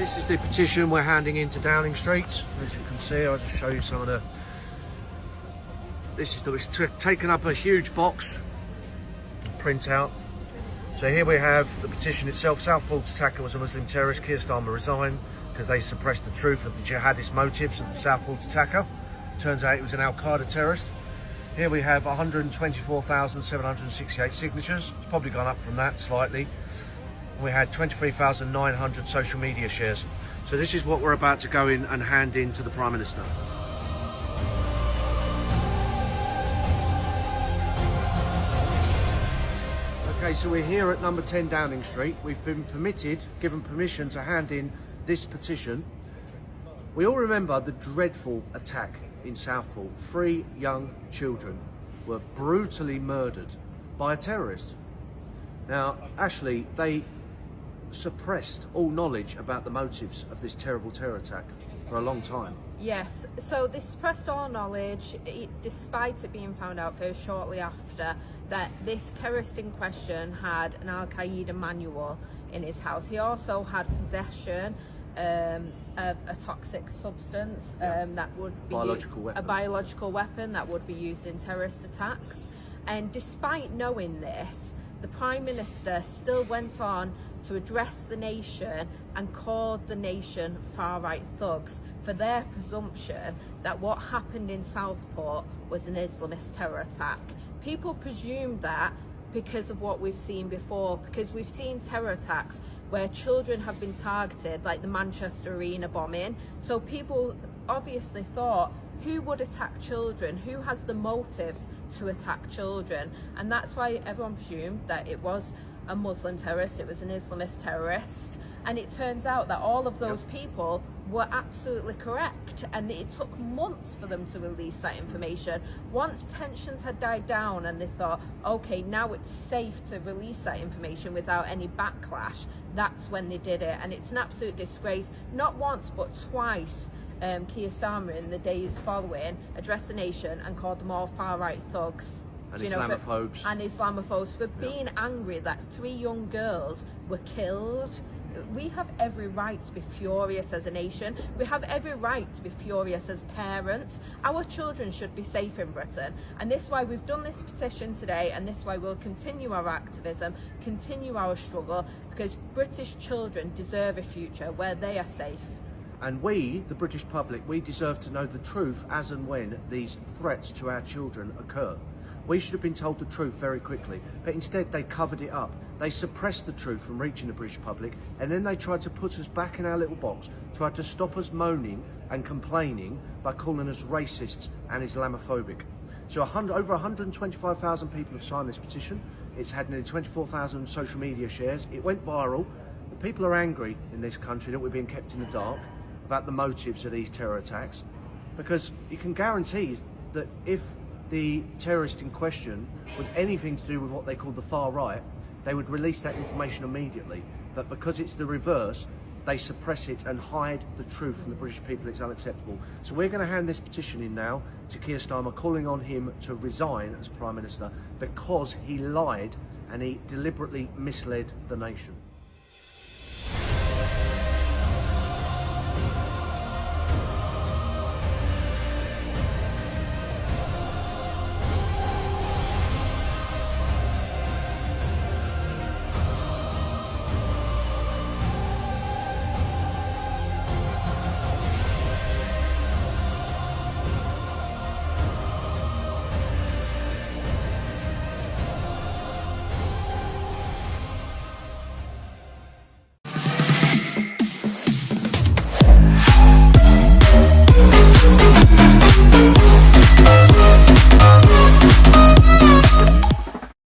This is the petition we're handing in to Downing Street. As you can see, I'll just show you some of the... It's taken up a huge box, print out. So here we have the petition itself. Southport's attacker was a Muslim terrorist. Keir Starmer resign because they suppressed the truth of the jihadist motives of the Southport's attacker. Turns out it was an Al-Qaeda terrorist. Here we have 124,768 signatures. It's probably gone up from that slightly. We had 23,900 social media shares. So this is what we're about to go in and hand in to the Prime Minister. Okay, so we're here at number 10 Downing Street. We've been given permission to hand in this petition. We all remember the dreadful attack in Southport. 3 young children were brutally murdered by a terrorist. Now, actually, they suppressed all knowledge about the motives of this terrible terror attack for a long time. Yes, so they suppressed all knowledge, despite it being found out very shortly after that this terrorist in question had an Al-Qaeda manual in his house. He also had possession of a toxic substance that would be a biological weapon that would be used in terrorist attacks. And despite knowing this, the Prime Minister still went on to address the nation and called the nation far-right thugs for their presumption that what happened in Southport was an Islamist terror attack. People presumed that because of what we've seen before, because we've seen terror attacks where children have been targeted, like the Manchester Arena bombing. So people obviously thought, who would attack children? Who has the motives to attack children? And that's why everyone presumed that it was a Muslim terrorist, it was an Islamist terrorist. And it turns out that all of those people were absolutely correct, and it took months for them to release that information. Once tensions had died down and they thought, okay, now it's safe to release that information without any backlash, that's when they did it. And it's an absolute disgrace. Not once but twice Keir Starmer in the days following addressed the nation and called them all far-right thugs and Islamophobes for being angry that 3 young girls were killed. We have every right to be furious as a nation. We have every right to be furious as parents. Our children should be safe in Britain, and this is why we've done this petition today, and this is why we'll continue our activism, continue our struggle, because British children deserve a future where they are safe. And we, the British public, we deserve to know the truth as and when these threats to our children occur. We should have been told the truth very quickly, but instead they covered it up. They suppressed the truth from reaching the British public, and then they tried to put us back in our little box, tried to stop us moaning and complaining by calling us racists and Islamophobic. So over 125,000 people have signed this petition. It's had nearly 24,000 social media shares. It went viral. The people are angry in this country that we're being kept in the dark about the motives of these terror attacks, because you can guarantee that if the terrorist in question was anything to do with what they call the far right, they would release that information immediately. But because it's the reverse, they suppress it and hide the truth from the British people. It's unacceptable. So we're going to hand this petition in now to Keir Starmer, calling on him to resign as Prime Minister because he lied and he deliberately misled the nation.